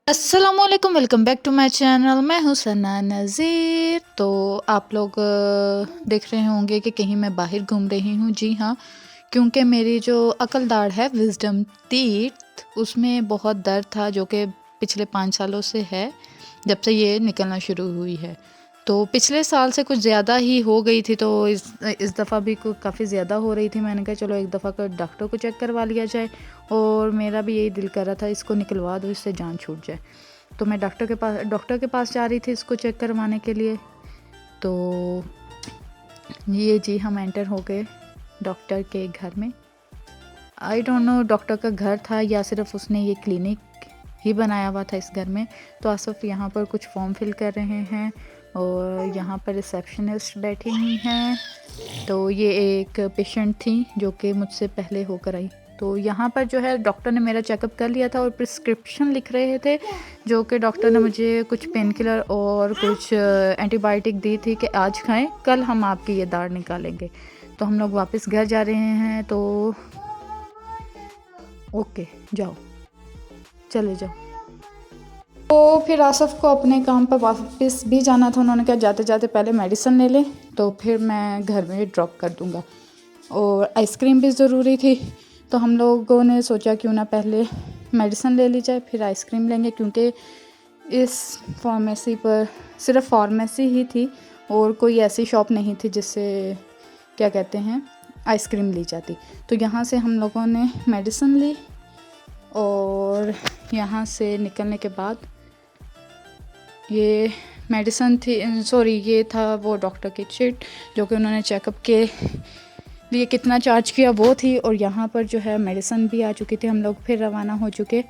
अस्सलामुअलैकुम, welcome back to my channel. मैं हूँ सना नज़ीर। तो आप लोग देख रहे होंगे कि कहीं मैं बाहर घूम रही हूँ। जी हाँ, क्योंकि मेरी जो अकल दाढ़ है विजडम टीथ, उसमें बहुत दर्द था जो कि पिछले 5 सालों से है, जब से ये निकलना शुरू हुई है। तो पिछले साल से कुछ ज़्यादा ही हो गई थी, तो इस दफ़ा भी काफ़ी ज़्यादा हो रही थी। मैंने कहा चलो एक दफ़ा कर डॉक्टर को चेक करवा लिया जाए, और मेरा भी यही दिल कर रहा था इसको निकलवा दो, इससे जान छूट जाए। तो मैं डॉक्टर के पास जा रही थी इसको चेक करवाने के लिए। तो ये जी हम एंटर हो गए डॉक्टर के घर में। आई डोंट नो डॉक्टर का घर था या सिर्फ उसने ये क्लिनिक ही बनाया हुआ था इस घर में। तो आसफ यहाँ पर कुछ फॉर्म फिल कर रहे हैं और यहाँ पर रिसेप्शनिस्ट बैठी हुई हैं। तो ये एक पेशेंट थी जो कि मुझसे पहले होकर आई। तो यहाँ पर जो है डॉक्टर ने मेरा चेकअप कर लिया था और प्रिस्क्रिप्शन लिख रहे थे, जो कि डॉक्टर ने मुझे कुछ पेन किलर और कुछ एंटीबायोटिक दी थी कि आज खाएं, कल हम आपकी ये दाढ़ निकालेंगे। तो हम लोग वापस घर जा रहे हैं। तो ओके, जाओ, चले जाओ। तो फिर आसफ़ को अपने काम पर वापस भी जाना था। उन्होंने कहा जाते जाते पहले मेडिसिन ले लें, तो फिर मैं घर में ड्रॉप कर दूँगा। और आइसक्रीम भी ज़रूरी थी, तो हम लोगों ने सोचा क्यों ना पहले मेडिसिन ले ली जाए फिर आइसक्रीम लेंगे, क्योंकि इस फार्मेसी पर सिर्फ फार्मेसी ही थी और कोई ऐसी शॉप नहीं थी जिससे क्या कहते हैं आइसक्रीम ली जाती। तो यहाँ से हम लोगों ने मेडिसिन ली और यहाँ से निकलने के बाद ये मेडिसिन थी, सॉरी ये था वो डॉक्टर की चिट जो कि उन्होंने चेकअप के लिए कितना चार्ज किया वो थी। और यहाँ पर जो है मेडिसिन भी आ चुकी थी। हम लोग फिर रवाना हो चुके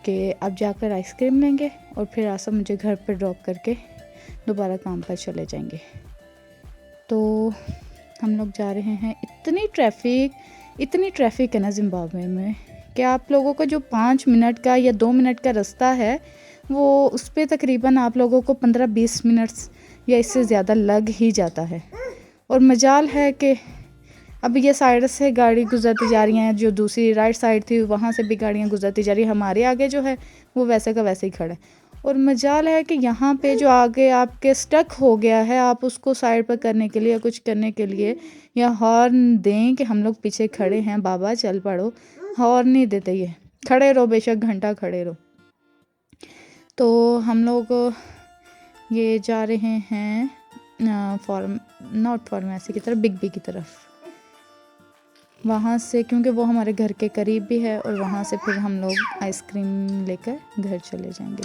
कि अब जाकर आइसक्रीम लेंगे और फिर आसफ मुझे घर पर ड्रॉप करके दोबारा काम पर चले जाएंगे। तो हम लोग जा रहे हैं। इतनी ट्रैफिक है ना ज़िम्बाब्वे में कि आप लोगों को जो 5 मिनट का या 2 मिनट का रास्ता है, वो उस पर तकरीबन आप लोगों को 15-20 मिनट या इससे ज़्यादा लग ही जाता है। और मजाल है कि अब ये साइड से गाड़ी गुजरती जा रही हैं, जो दूसरी राइट साइड थी वहाँ से भी गाड़ियाँ गुजरती जा रही हैं। हमारे आगे जो है वो वैसे का वैसे ही खड़ा है। और मजाल है कि यहाँ पे जो आगे आपके स्टक हो गया है, आप उसको साइड पर करने के लिए या कुछ करने के लिए या हॉर्न दें कि हम लोग पीछे खड़े हैं, बाबा चल पड़ो, हॉर्न नहीं देते। ये खड़े रहो, बेशक घंटा खड़े रहो। तो हम लोग ये जा रहे हैं नॉट फार्मेसी की तरफ, बिग बी की तरफ। वहाँ से क्योंकि वो हमारे घर के करीब भी है और वहाँ से फिर हम लोग आइसक्रीम लेकर घर चले जाएंगे।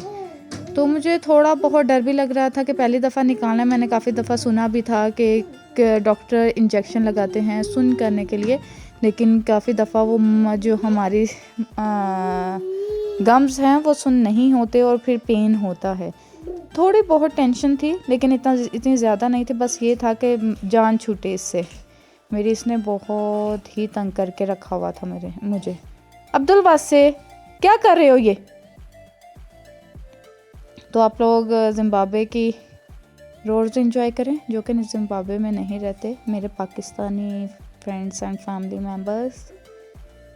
तो मुझे थोड़ा बहुत डर भी लग रहा था कि पहली दफ़ा निकालना है। मैंने काफ़ी दफ़ा सुना भी था कि डॉक्टर इंजेक्शन लगाते हैं सुन करने के लिए, लेकिन काफ़ी दफ़ा वो जो हमारी गम्स हैं वो सुन नहीं होते और फिर पेन होता है। थोड़ी बहुत टेंशन थी, लेकिन इतनी ज़्यादा नहीं थी। बस ये था कि जान छूटे इससे। मेरी इसने बहुत ही तंग करके रखा हुआ था मुझे। अब्दुल वासे, क्या कर रहे हो ये? तो आप लोग ज़िम्बाब्वे की रोड्स एंजॉय करें, जो कि ज़िम्बाब्वे में नहीं रहते मेरे Pakistani friends and family members.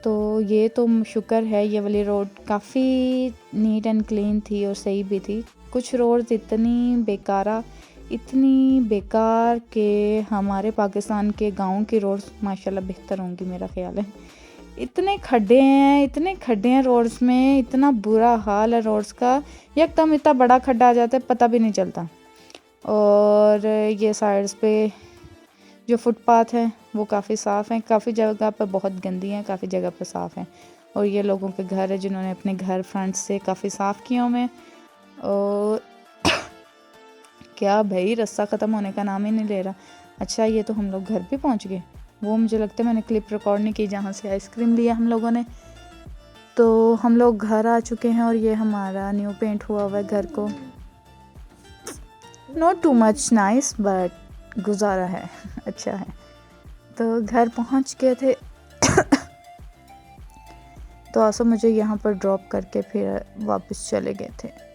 तो ये तो शुक्र है ये वाली रोड काफ़ी नीट एंड क्लीन थी और सही भी थी। कुछ रोड्स इतनी बेकार के हमारे पाकिस्तान के गांव की रोड्स माशाल्लाह बेहतर होंगी, मेरा ख्याल है। इतने खड्डे हैं रोड्स में, इतना बुरा हाल है रोड्स का। एकदम इतना बड़ा खड्डा आ जाता है पता भी नहीं चलता। और ये साइड्स पे जो फुटपाथ हैं वो काफ़ी साफ़ हैं, काफ़ी जगह पर बहुत गंदी हैं, काफ़ी जगह पर साफ़ हैं। और ये लोगों के घर है जिन्होंने अपने घर फ्रंट से काफ़ी साफ़ किए हुए। और क्या भाई, रास्ता ख़त्म होने का नाम ही नहीं ले रहा। अच्छा, ये तो हम लोग घर भी पहुंच गए। वो मुझे लगता है मैंने क्लिप रिकॉर्ड नहीं की जहाँ से आइसक्रीम लिया हम लोगों ने। तो हम लोग घर आ चुके हैं और ये हमारा न्यू पेंट हुआ हुआ है घर को। Not too much nice but गुजारा है, अच्छा है। तो घर पहुंच गए थे। तो आसो मुझे यहाँ पर ड्रॉप करके फिर वापस चले गए थे।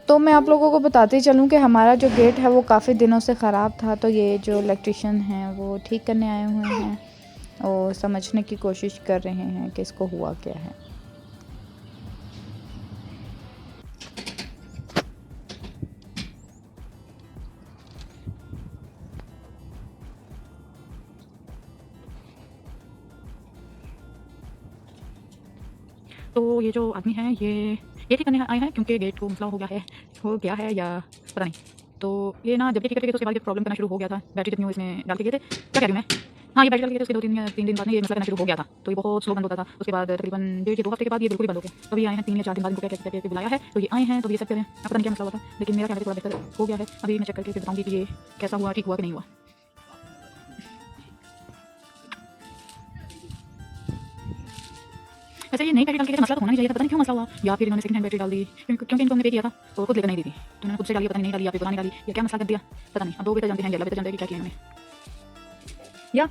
तो मैं आप लोगों को बताते चलूँ कि हमारा जो गेट है वो काफ़ी दिनों से ख़राब था। तो ये जो इलेक्ट्रिशियन हैं वो ठीक करने आए हुए हैं और समझने की कोशिश कर रहे हैं कि इसको हुआ क्या है। तो ये जो आदमी है ये ठीक करने आए हैं क्योंकि गेट को मसला हो गया है या पता नहीं। तो ये ना जब ये ठीक करके तो उसके बाद ये प्रॉब्लम करना शुरू हो गया था। बैटरी जब न्यू इसमें डाल के गए थे, क्या कह रही हूँ मैं, हाँ ये बैटरी डाल के गए थे उसके 2 दिन बाद में ये मसला करना शुरू हो गया था। तो ये बहुत स्लो बंद होता था। उसके बाद तकरीबन 1.5 से 2 हफ्ते के बाद ये बिल्कुल ही बंद हो गया। तो अभी आए हैं 3 या 4 दिन बाद इनको क्या कहते बुलाया है, तो ये आए हैं तो ये सब करें। अब पता नहीं क्या मसला हुआ था, लेकिन मेरा ख्याल है थोड़ा बेहतर हो गया है। अभी मैं चेक करके फिर बताऊँगी कि ये कैसा हुआ, ठीक हुआ कि नहीं हुआ। वैसे ये नई बैटरी डाल के मसला तो होना नहीं चाहिए था, पता नहीं क्यों मसला हुआ, या फिर इन्होंने सेकंड हैंड बैटरी डाल दी क्योंकि इनको हमने पे किया था तो खुद लेकर नहीं दी थी। तो इन्होंने खुद से डाली, पता नहीं डाली या फिर पुरानी डाली या क्या मसला कर दिया पता नहीं। अब 2 बेटा जानते हैं, 11 बेटा जानते हैं कि क्या किया इन्होंने। या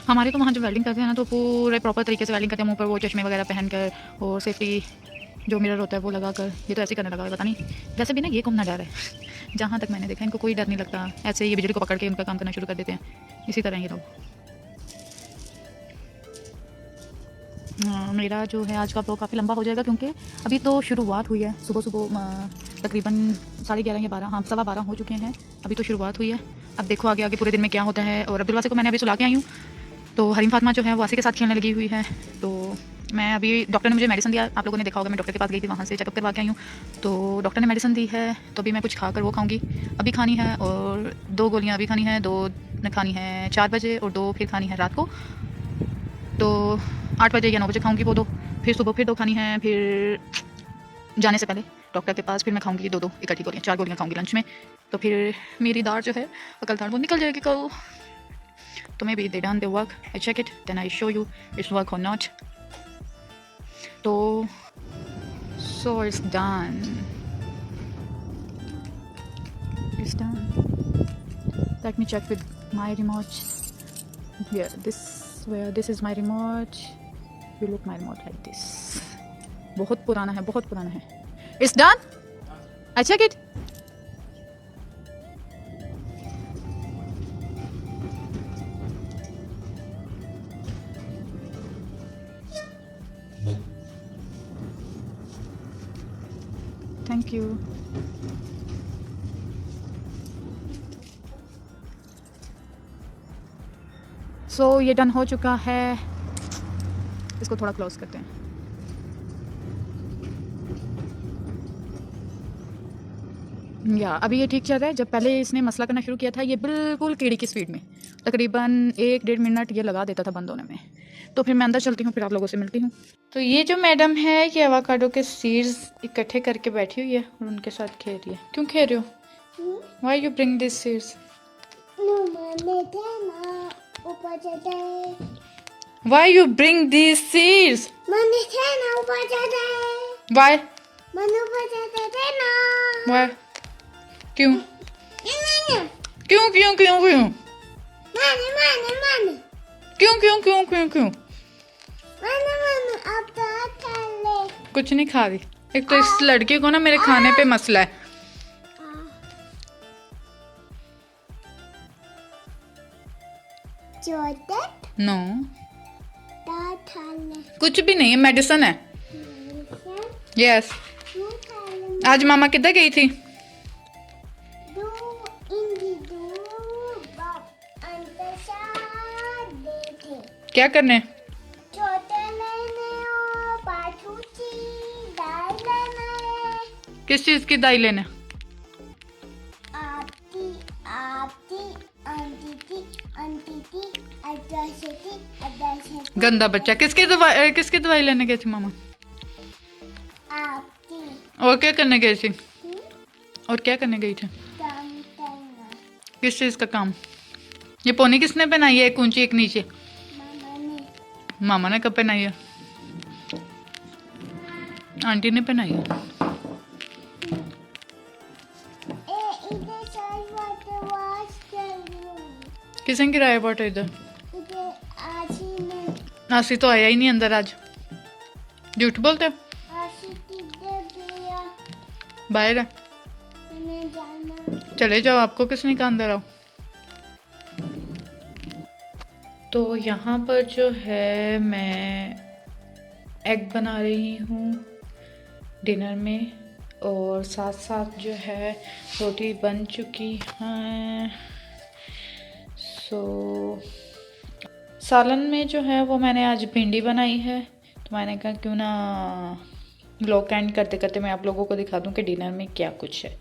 हमारे तो वहाँ जब वेल्डिंग करते हैं ना तो पूरे प्रॉपर तरीके से वेल्डिंग करते हैं, मुँह पर वो चश्मे वगैरह पहनकर और सेफ्टी जो मिरर होता है वो लगा कर। ये तो ऐसे करने लगा है, पता नहीं। वैसे भी ना ये कौन ना डर है, जहाँ तक मैंने देखा इनको कोई डर नहीं लगता। ऐसे ये बिजली को पकड़ के उनका काम करना शुरू कर देते हैं, इसी तरह ये लोग। मेरा जो है आज का ब्लॉग काफ़ी लंबा हो जाएगा क्योंकि अभी तो शुरुआत हुई है। सुबह तकरीबन 11:30 या 12, हाँ 12:15 हो चुके हैं। अभी तो शुरुआत हुई है, अब देखो आगे आगे पूरे दिन में क्या होता है। और अब्दुल वासी को मैंने अभी सुला के आई हूँ, तो हरीम फातिमा जो है वो वासी के साथ खेलने लगी हुई है। तो मैं अभी, डॉक्टर ने मुझे मेडिसिन दिया, आप लोगों ने देखा होगा, मैं डॉक्टर के पास गई थी, वहाँ से चेकअप करवा के आई हूँ। तो डॉक्टर ने मेडिसिन दी है, तो अभी मैं कुछ खाकर वो खाऊंगी। अभी खानी है और 2 गोलियाँ अभी खानी है, 2 खानी है 4 बजे और 2 फिर खानी है रात को। तो 8 बजे या 9 बजे खाऊंगी वो 2, फिर सुबह फिर 2 खानी है, फिर जाने से पहले डॉक्टर के पास फिर मैं खाऊंगी 2 इकट्ठी गोलियाँ, 4 गोलियाँ खाऊंगी लंच में। तो फिर मेरी दाढ़ जो है अकल दाढ़ वो निकल जाएगी कल। तो maybe they done their work, I check it, then I show you it's work or not. So it's done. It's done. Let me check with my remote. Yeah, this is my remote. You look my remote like this. बहुत पुराना है, बहुत पुराना है. It's done. I check it. Thank you. So ये done हो चुका है, इसको थोड़ा क्लोज करते हैं। या अभी ये ठीक चल रहा है। जब पहले इसने मसला करना शुरू किया था ये बिल्कुल कीड़ी की स्पीड में, तकरीबन 1-1.5 मिनट ये लगा देता था बंद होने में। तो फिर मैं अंदर चलती हूँ, फिर आप लोगों से मिलती हूँ। तो ये जो मैडम है ये एवोकाडो के सीड्स इकट्ठे करके बैठी हुई है और उनके साथ खेल रही है। क्यों खेल रही हो? Why you bring this seeds? Why you bring this seeds? Why? Why? क्यों? क्यों क्यों क्यों क्यों? क्यों क्यों क्यों क्यों क्यों? कुछ नहीं खा रही। एक तो इस लड़की को ना मेरे खाने पे मसला है। नो कुछ भी नहीं है, मेडिसिन है। यस। आज मामा किधर गई थी? क्या करने? किस चीज की दाई लेने? गंदा बच्चा। किसकी दवाई लेने गई थी मामा? और क्या करने गई थी? और क्या करने गई थी? किस चीज का काम? ये पोनी किसने पहनाई है, एक ऊंची एक नीचे? मामा ने कब पहनाई है? आंटी ने पहनाई है। किसने गिराया वाटर इधर? आशी तो आया ही नहीं अंदर आज। झूठ बोलते हो? बाहर है। चले जाओ, आपको किसने कहा अंदर आओ। तो यहाँ पर जो है मैं एग बना रही हूँ डिनर में। और साथ साथ जो है रोटी बन चुकी है। सालन में जो है वो मैंने आज भिंडी बनाई है, तो मैंने कहा क्यों ना व्लॉग एंड करते करते मैं आप लोगों को दिखा दूं कि डिनर में क्या कुछ है।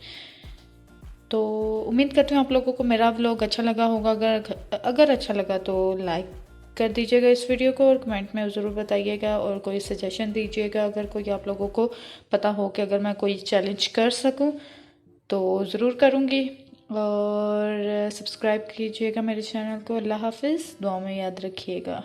तो उम्मीद करती हूँ आप लोगों को मेरा व्लॉग अच्छा लगा होगा। अगर अच्छा लगा तो लाइक कर दीजिएगा इस वीडियो को, और कमेंट में ज़रूर बताइएगा, और कोई सजेशन दीजिएगा अगर कोई आप लोगों को पता हो कि अगर मैं कोई चैलेंज कर सकूं तो ज़रूर करूँगी। और सब्सक्राइब कीजिएगा मेरे चैनल को। अल्लाह हाफिज़, दुआ में याद रखिएगा।